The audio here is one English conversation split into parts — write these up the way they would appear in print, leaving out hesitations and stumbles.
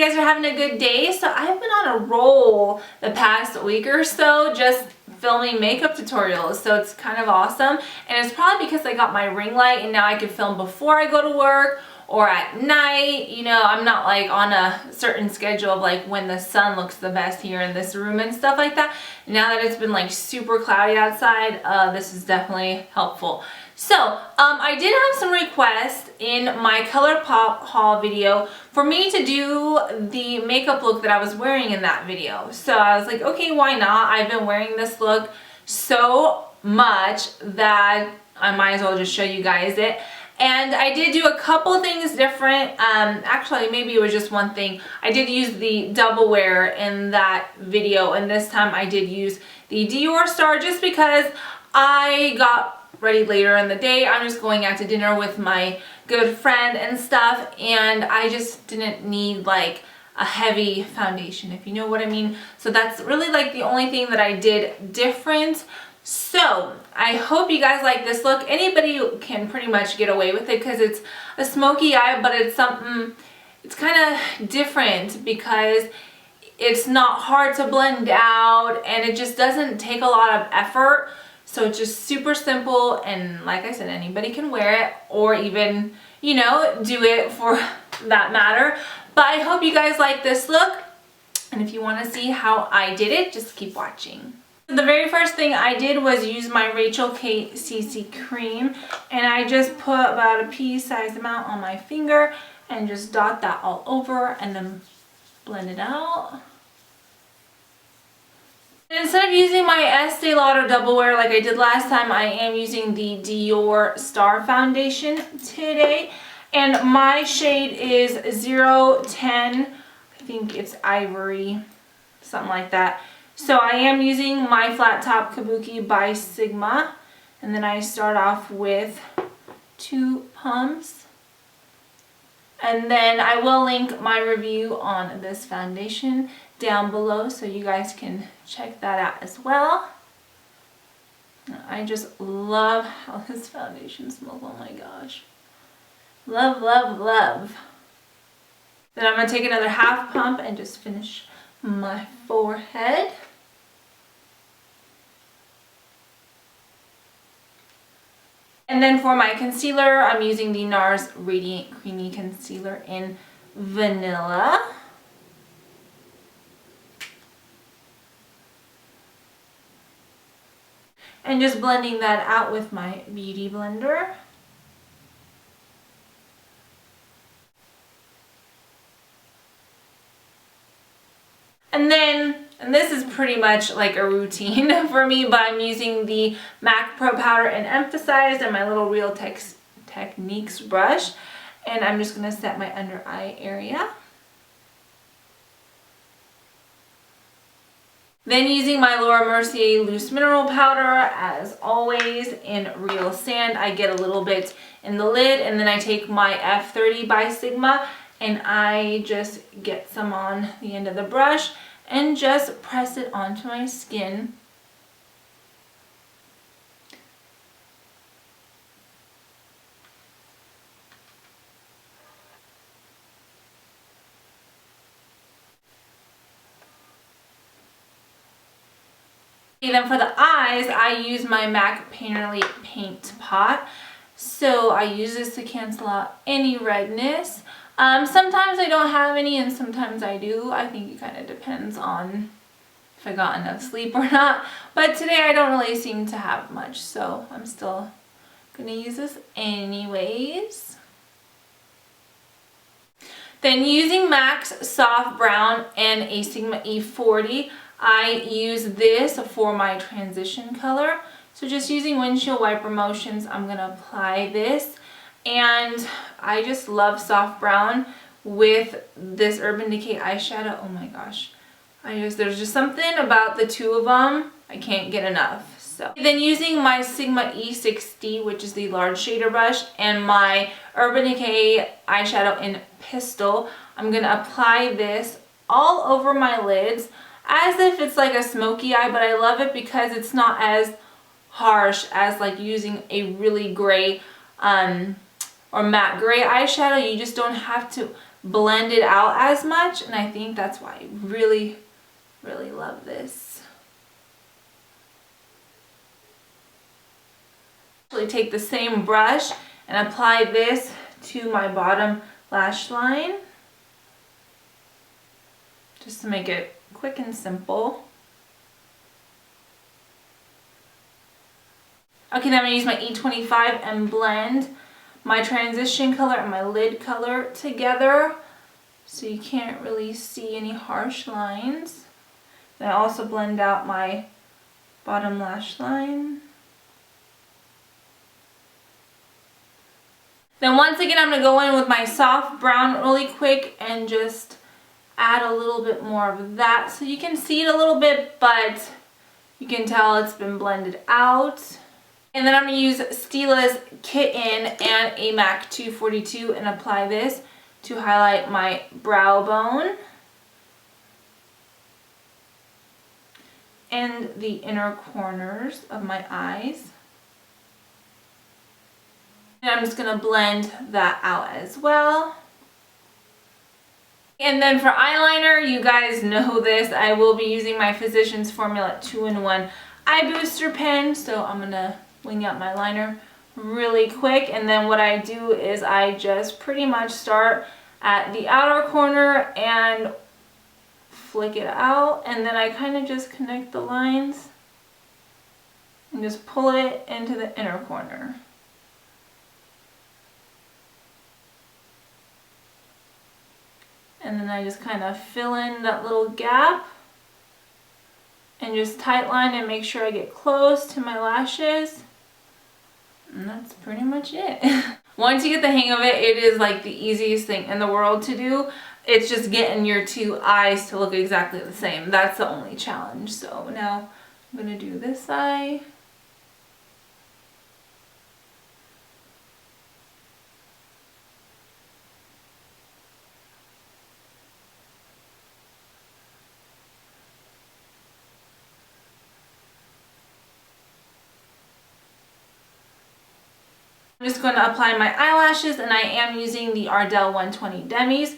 you guys are having a good day. So I've been on a roll the past week or so just filming makeup tutorials, so it's kind of awesome. And it's probably because I got my ring light and now I can film before I go to work or at night. You know, I'm not like on a certain schedule of like when the sun looks the best here in this room and stuff like that. Now that it's been like super cloudy outside, this is definitely helpful. So I did have some requests in my ColourPop haul video for me to do the makeup look that I was wearing in that video. So I was like, okay, why not? I've been wearing this look so much that I might as well just show you guys it. And I did do a couple things different. Actually, maybe it was just one thing. I did use the double wear in that video, and this time I did use the Dior star just because I got ready later in the day. I'm just going out to dinner with my good friend and stuff, and I just didn't need like a heavy foundation, if you know what I mean. So that's really like the only thing that I did different. So I hope you guys like this look. Anybody can pretty much get away with it because it's a smoky eye, but it's something, it's kind of different because it's not hard to blend out and it just doesn't take a lot of effort. So it's just super simple, and like I said, anybody can wear it or even, you know, do it for that matter. But I hope you guys like this look, and if you want to see how I did it, just keep watching. The very first thing I did was use my Rachel K CC cream, and I just put about a pea-sized amount on my finger and just dot that all over and then blend it out. And instead of using my Estee Lauder Double Wear like I did last time, I am using the Dior Star Foundation today. And my shade is 010, I think it's Ivory, something like that. So I am using my Flat Top Kabuki by Sigma, and then I start off with 2 pumps. And then I will link my review on this foundation down below so you guys can check that out as well. I just love how this foundation smells. Oh my gosh. Love, love, love. Then I'm going to take another half pump and just finish my forehead. And then for my concealer, I'm using the NARS Radiant Creamy Concealer in Vanilla. And just blending that out with my Beauty Blender. And this is pretty much like a routine for me, but I'm using the MAC Pro Powder in Emphasized and my little Real Techniques brush. And I'm just going to set my under eye area. Then using my Laura Mercier Loose Mineral Powder, as always, in Real Sand. I get a little bit in the lid, and then I take my F30 by Sigma, and I just get some on the end of the brush and just press it onto my skin. Okay, then for the eyes, I use my MAC Painterly Paint Pot. So I use this to cancel out any redness. Sometimes I don't have any and sometimes I do. I think it kind of depends on if I got enough sleep or not. But today I don't really seem to have much, so I'm still going to use this anyways. Then using MAC's Soft Brown and a Sigma E40, I use this for my transition color. So just using windshield wiper motions, I'm going to apply this. And I just love Soft Brown with this Urban Decay eyeshadow. Oh my gosh. There's just something about the two of them. I can't get enough. So then using my Sigma E60, which is the large shader brush, and my Urban Decay eyeshadow in Pistol, I'm going to apply this all over my lids as if it's like a smoky eye, but I love it because it's not as harsh as like using a really gray or matte gray eyeshadow. You just don't have to blended out as much, and I think that's why I really, really love this. Actually take the same brush and apply this to my bottom lash line, just to make it quick and simple. Okay, then I'm going to use my E25 and blend my transition color and my lid color together so you can't really see any harsh lines. Then I also blend out my bottom lash line. Then once again, I'm going to go in with my soft brown really quick and just add a little bit more of that. So you can see it a little bit, but you can tell it's been blended out. And then I'm going to use Stila's Kitten and a MAC 242 and apply this to highlight my brow bone and the inner corners of my eyes. And I'm just going to blend that out as well. And then for eyeliner, you guys know this, I will be using my Physicians Formula 2-in-1 Eye Booster Pen. So I'm going to wing out my liner really quick, and then what I do is I just pretty much start at the outer corner and flick it out, and then I kind of just connect the lines and just pull it into the inner corner. And then I just kind of fill in that little gap and just tight line and make sure I get close to my lashes. And that's pretty much it. Once you get the hang of it, it is like the easiest thing in the world to do. It's just getting your two eyes to look exactly the same. That's the only challenge. So now I'm going to do this eye. I'm just going to apply my eyelashes, and I am using the Ardell 120 Demis.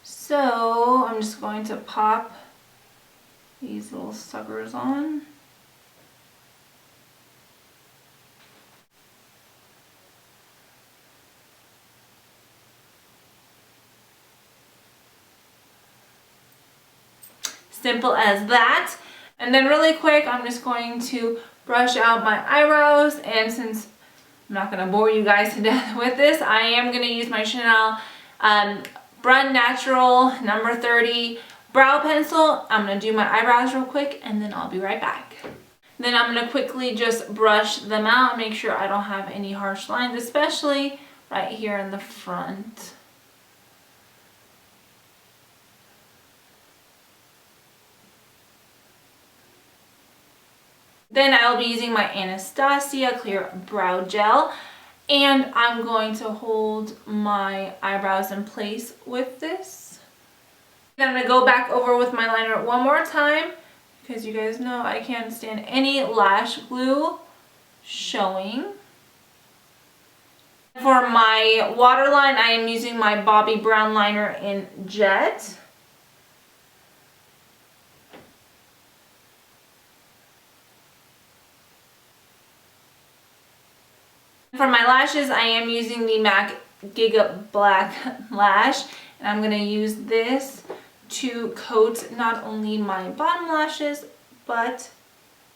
So I'm just going to pop these little suckers on. Simple as that. And then really quick, I'm just going to brush out my eyebrows, and since I'm not going to bore you guys to death with this, I am going to use my Chanel Brun Natural number 30 brow pencil. I'm going to do my eyebrows real quick, and then I'll be right back. Then I'm going to quickly just brush them out and make sure I don't have any harsh lines, especially right here in the front. Then I'll be using my Anastasia Clear Brow Gel, and I'm going to hold my eyebrows in place with this. Then I'm going to go back over with my liner one more time, because you guys know I can't stand any lash glue showing. For my waterline, I am using my Bobbi Brown liner in Jet. For my lashes, I am using the MAC Giga Black Lash, and I'm going to use this to coat not only my bottom lashes, but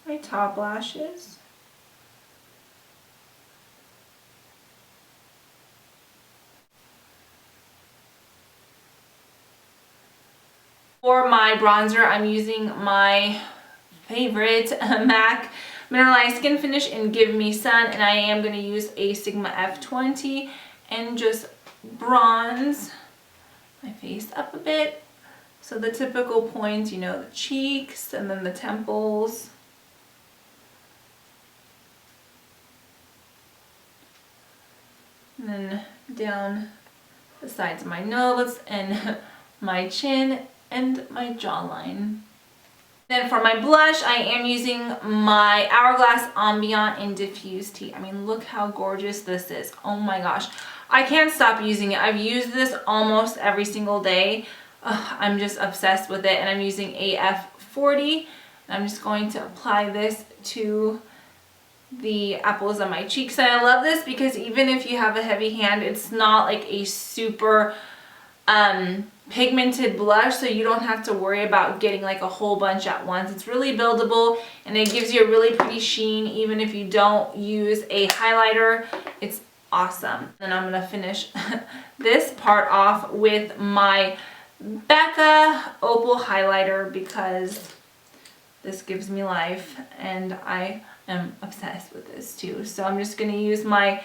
my top lashes. For my bronzer, I'm using my favorite MAC Mineralized Skin Finish in Give Me Sun, and I am going to use a Sigma F20 and just bronze my face up a bit. So the typical points, you know, the cheeks and then the temples. And then down the sides of my nose and my chin and my jawline. Then for my blush, I am using my Hourglass Ambient in Diffuse Tea. I mean, look how gorgeous this is. Oh my gosh. I can't stop using it. I've used this almost every single day. I'm just obsessed with it, and I'm using AF40. I'm just going to apply this to the apples on my cheeks, and I love this because even if you have a heavy hand, it's not like a super pigmented blush, so you don't have to worry about getting like a whole bunch at once. It's really buildable, and it gives you a really pretty sheen even if you don't use a highlighter. It's awesome. And I'm gonna finish this part off with my Becca Opal highlighter because this gives me life, and I am obsessed with this too. So I'm just going to use my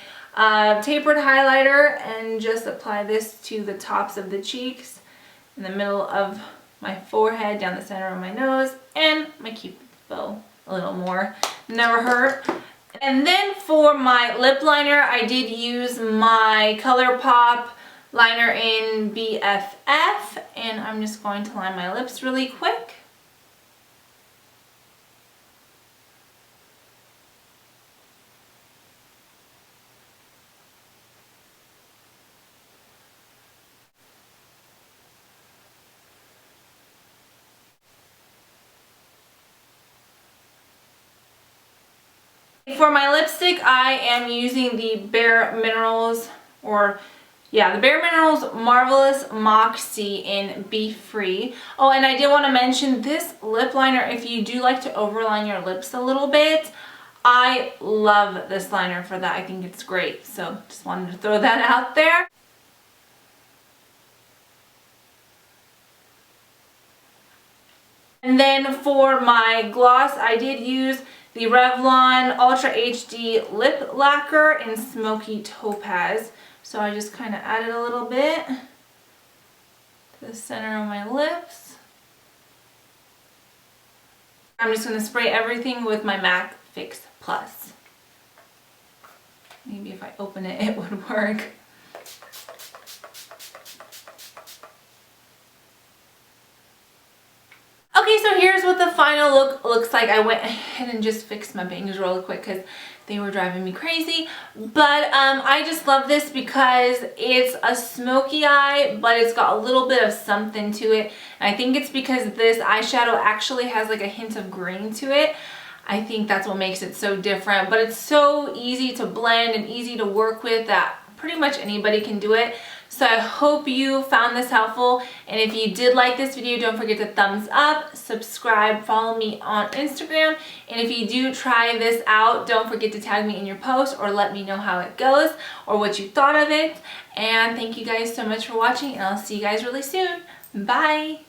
tapered highlighter and just apply this to the tops of the cheeks, in the middle of my forehead, down the center of my nose, and my cupid's bow a little more. Never hurt. And then for my lip liner, I did use my ColourPop liner in BFF, and I'm just going to line my lips really quick. For my lipstick, I am using the Bare Minerals, the Bare Minerals Marvelous Moxie in Be Free. Oh, and I did want to mention this lip liner, if you do like to overline your lips a little bit, I love this liner for that. I think it's great. So just wanted to throw that out there. And then for my gloss, I did use the Revlon Ultra HD Lip Lacquer in Smoky Topaz. So I just kind of added a little bit to the center of my lips. I'm just going to spray everything with my MAC Fix Plus. Maybe if I open it, it would work. Okay, so here's what the final look looks like. I went ahead and just fixed my bangs real quick because they were driving me crazy. But I just love this because it's a smoky eye, but it's got a little bit of something to it. And I think it's because this eyeshadow actually has like a hint of green to it. I think that's what makes it so different. But it's so easy to blend and easy to work with that pretty much anybody can do it. So I hope you found this helpful, and if you did like this video, don't forget to thumbs up, subscribe, follow me on Instagram, and if you do try this out, don't forget to tag me in your post or let me know how it goes or what you thought of it. And thank you guys so much for watching, and I'll see you guys really soon. Bye!